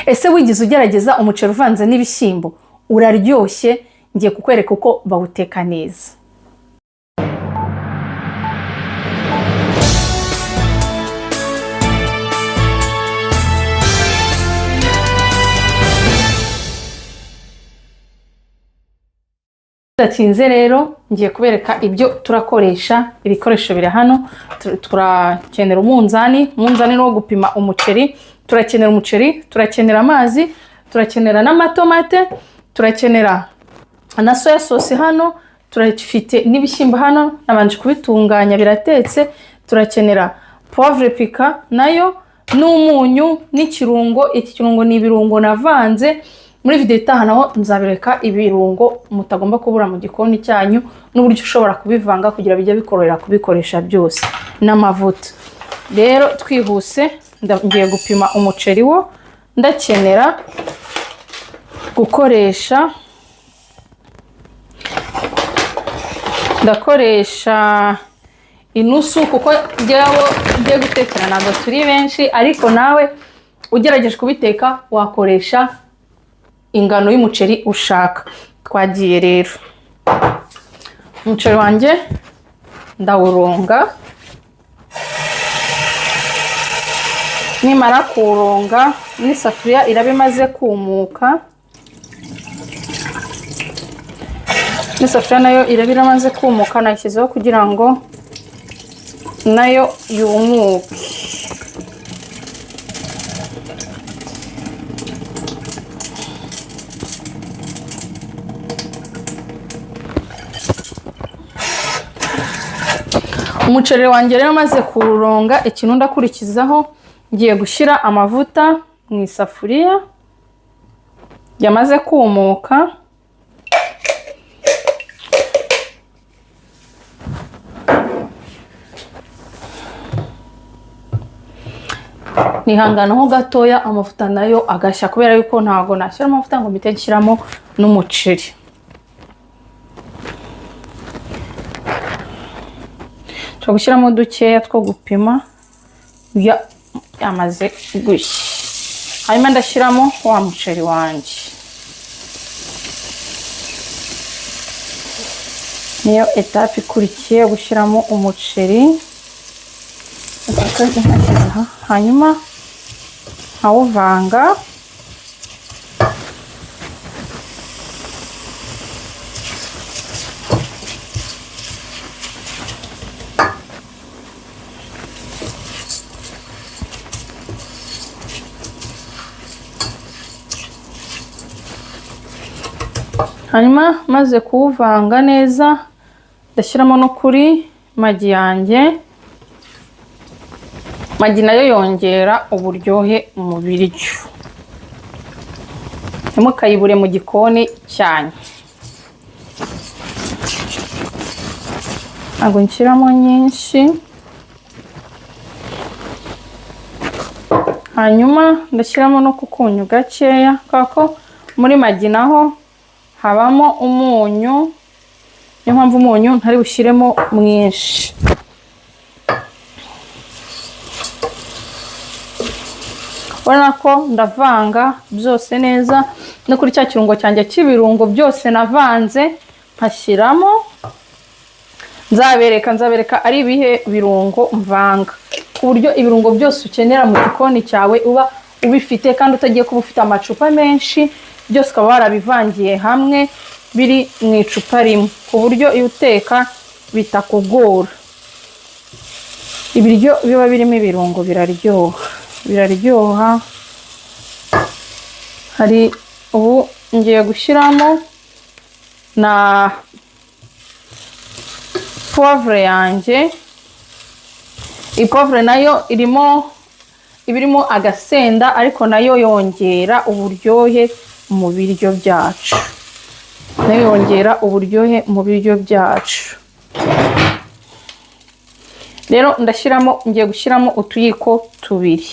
ese wigize ugerageza umuceri uvanze n'ibishyimbo? Uraryoshye, ngiye kukwereka uko bawuteka neza. Tudatinze rero ngiye kubereka ibyo turakoresha. Ibikoresho biri hano. Turakenera umunzani no gupima umuceri, turakenera umuceri, turakenera amazi, turakenera n'amatomate, turakenera na soya sauce hano, turafite n'ibishyimbo hano nabanje kubitunganya biratetse, turakenera poivre pica nayo n'umunyu n'ikirungo. Iki kirungo ni ibirungo navanze. Muri video itaha naho nzabereka ibirungo mutagomba kubura mu gikoni cyanyu n'uburyo ushobora kubivanga kugira bijye bikorera kubikoresha byose, n'amavuta. Rero twihuse ngiye gupima umuceri wo. Ndakenera ndakoresha inusu kuko ngiye gutekera ntabwo turi benshi, ariko nawe ugerageje kubiteka wakoresha ingano y'umuceri ushaka. Twagiye rero. Umuceri wanjye ndawuronga. Nimara kuwuronga n'isafuriya iraba imaze kumuka. N'isafuriya nayo iraba iramaze kumuka, nashyizeho kugira ngo nayo yumuke. Umuceri wanjye rero maze kuronga, ikintu ndakurikizaho ngiye gushyira amavuta mu isafuriya yamaze kumuka. Nihanganaho gatoya amavuta nayo agashya kubera yuko ntago nashyira amavuta ngo mpite nshyiramo n'umuceri. Nshobora gushyiramo dukeya two gupima yamaze gushya. Hanyuma ndashyiramo wa muceri wanjye. Niyo etape ikurikiye gushyiramo umuceri. Hanyuma nkawuvanga. Hanyuma maze kuwuvanga neza ndashyiramo no kuri magi yanjye. Magi nayo yongera uburyohe mu biryo. Ntimukayibure mu gikoni cyanyu. Ntabwo nshyiramo nyinshi. Hanyuma ndashyiramo no kukunyu gakeya kako muri magi naho habamo umunyu. Niyo mpamvu umunyu ntari bushyiremo mwinshi. Urabona ko ndavanga byose neza, no kuri cya kirungo cyanjye cy'ibirungo byose navanze nkashyiramo. Nzabereka ari ibihe birungo mvanga, ku buryo ibirungo byose ukenera mu gikoni cyawe uba ubifite, kandi utagiye kuba ufite amacupa menshi. Byose ukaba warabivangiye hamwe biri mu icupa rimwe, ku buryo iyo uteka bitakugora. Ibiryo biba birimo ibirungo biraryoha. Hari ubu ngiye gushyiramo na poivre yanjye. Iyi poivre nayo ibirimo agasenda, ariko nayo yongera uburyohe mu biryo byacu. Rero ngiye gushyiramo utuyiko tubiri.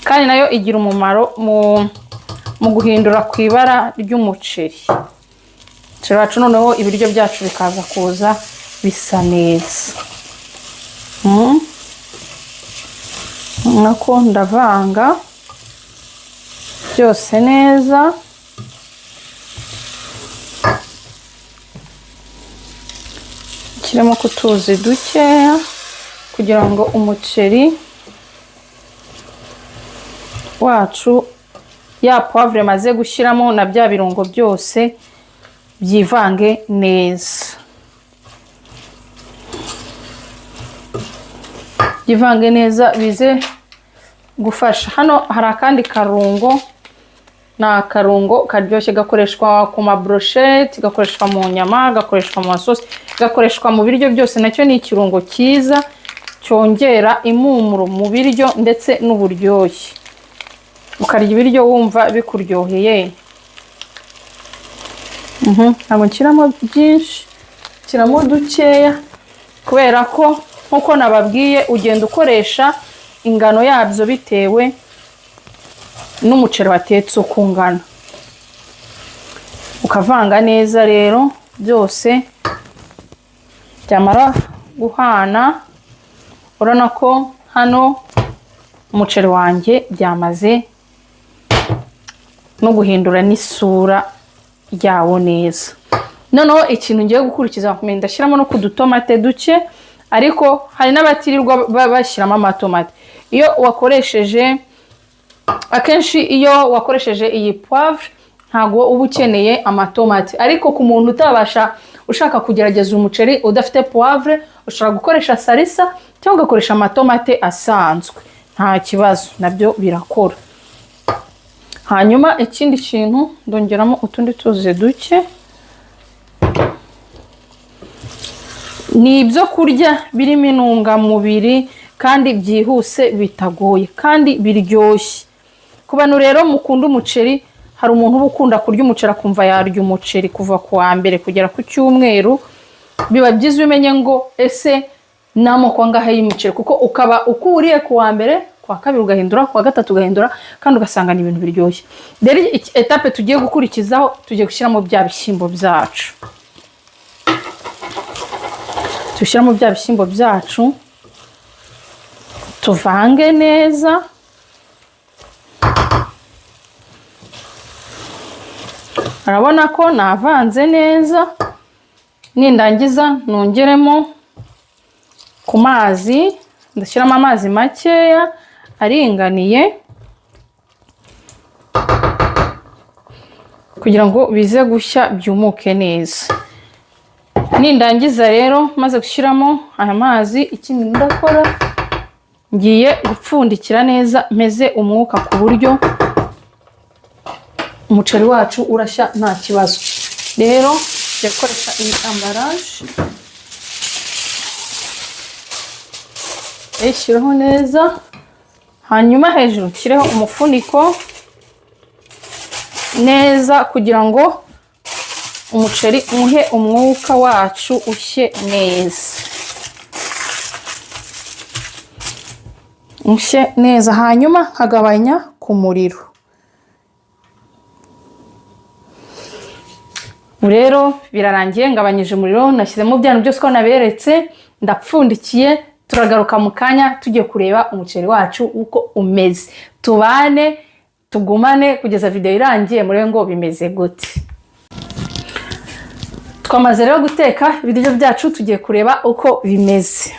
Kandi nayo igira umumaro mu guhindura ku ibara ry'umuceri. Turacu noneho ibiryo byacu bikaza kuza bisa neza. nako ndavanga byose neza. Nshyiremo kutuzi dukeya kugira ngo umuceri wacu ya poivre maze gushyiramo na bya birungo byose byivange neza. Byivange neza bize gufasha. Hano hari akandi karungo, na akarungo karyoshye gakoreshwa ku ma brochette, gakoreshwa mu nyama, gakoreshwa mu masosi, gakoreshwa mu biryo byose. Nacyo ni ikirungo cyiza cyongera impumuro mu biryo ndetse n'uburyohe. Ukarya ibiryo wumva bikuryoheye. Ntabwo nshyiramo byinshi, nshyiramo dukeya kubera ko nkuko nababwiye ugenda ukoresha ingano yabyo bitewe n'umuceri watetse uko ungana. Ukavanga neza rero byose. Byamara guhana, urabona ko hano umuceri wanjye byamaze no guhindura n'isura yawo neza. Noneho ikintu ngiye gukurikiza ndashyiramo no kudutomate duke, ariko hari n'abatirirwa bashyiramo amatomate. Iyo wakoresheje akenshi iyo wakoresheje iyi poivre ntago uba ukeneye amatomate, ariko ku muntu utabasha ushaka kugerageza umuceri udafite poivre ushobora gukoresha salisa cyangwa ugakoresha amatomate asanzwe, nta kibazo, nabyo birakora. Hanyuma ikindi kintu ndongeramo utundi tuzi duke. Ni ibyo kurya birimo intungamubiri kandi byihuse, bitagoye kandi biryoshye. Ku bantu rero mukunda umuceri, hari umuntu uba ukunda kurya umuceri akumva yarya umuceri kuva ku wa mbere kugera ku cyumweru. Biba byiza umenye ngo ese n'amoko angahe y'umuceri, kuko ukaba ukuriye ku wa mbere, ku wa kabiri ugahindura, ku wa gatatu ugahindura, kandi ugasanga ni ibintu biryoshye. Rero etape tugiye gukurikizaho, tugiye gushyiramo bya bishyimbo byacu. Dushyiramo bya bishyimbo byacu, tuvange neza. Urabona ko navanze neza. Nindangiza nongeremo ku mazi, ndashyiramo amazi makeya aringaniye kugira ngo bize gushya byumuke neza. Nindangiza rero maze gushyiramo aya mazi, ikindi ndakora ngiye gupfundikira neza meze umwuka ku buryo umuceri wacu urashya nta kibazo. Rero ngiye gukoresha iyi ambaraje, ndayishyiraho neza, hanyuma hejuru nshyireho umufuniko neza kugira ngo umuceri umuhe umwuka wacu ushye neza. Ushye neza, hanyuma nkagabanya ku muriro. Rero birarangiye, ngabanyije umuriro, nashyizemo byantu byose ko naberetse, ndapfundikiye. Turagaruka mu kanya tugiye kureba umuceri wacu uko umeze. Tubane tugumane kugeza video irangiye murebe ngo bimeze gute. Twamaze rero guteka ibiryo byacu, tugiye kureba uko bimeze.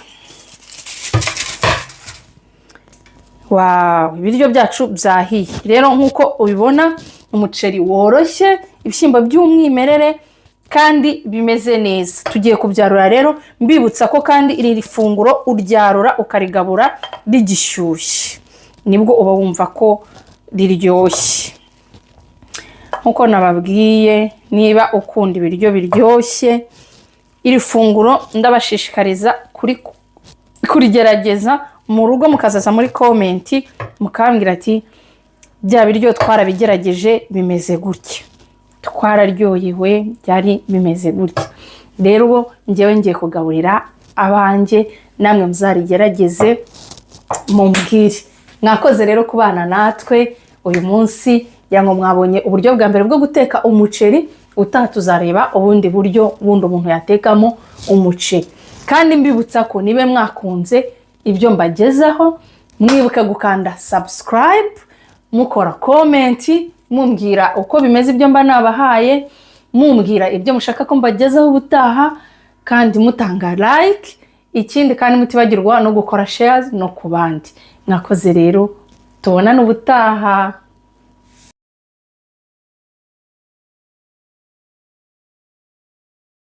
Wow, ibiryo byacu byahiye. Rero nkuko ubibona, umuceri woroshye, ibishyimbo by'umwimerere kandi bimeze neza. Tugiye kubyarura rero, mbibutsa ko kandi iri funguro uryarura ukarigabura rigishyushye, nibwo uba wumva ko riryoshye. Nkuko nababwiye, niba ukunda ibiryo biryoshye, iri funguro ndabashishikariza kurigerageza mu rugo, mukazaza muri komenti mukambwira ati bya biryo twarabigerageje bimeze gutya, twararyohewe, byari bimeze gutya. Rero njyewe ngiye kugaburira abanjye, namwe muzarigerageze mumbwire. Mwakoze rero kubana natwe uyu munsi, yango mwabonye uburyo bwa mbere bwo guteka umuceri. Utaha tuzareba ubundi buryo bundi umuntu yatekamo umuceri. Kandi mbibutsa ko nibe mwakunze ibyo mbagezaho, mwibuka gukanda subscribe, mukora comment, mumbwira uko bimeze ibyo mba nabahaye, mumbwira ibyo mushaka ko mbagezaho ubutaha, kandi mutanga like, ikindi kandi mutibagirwa no gukora shares no ku bandi. Mwakoze rero, tubonane ubutaha.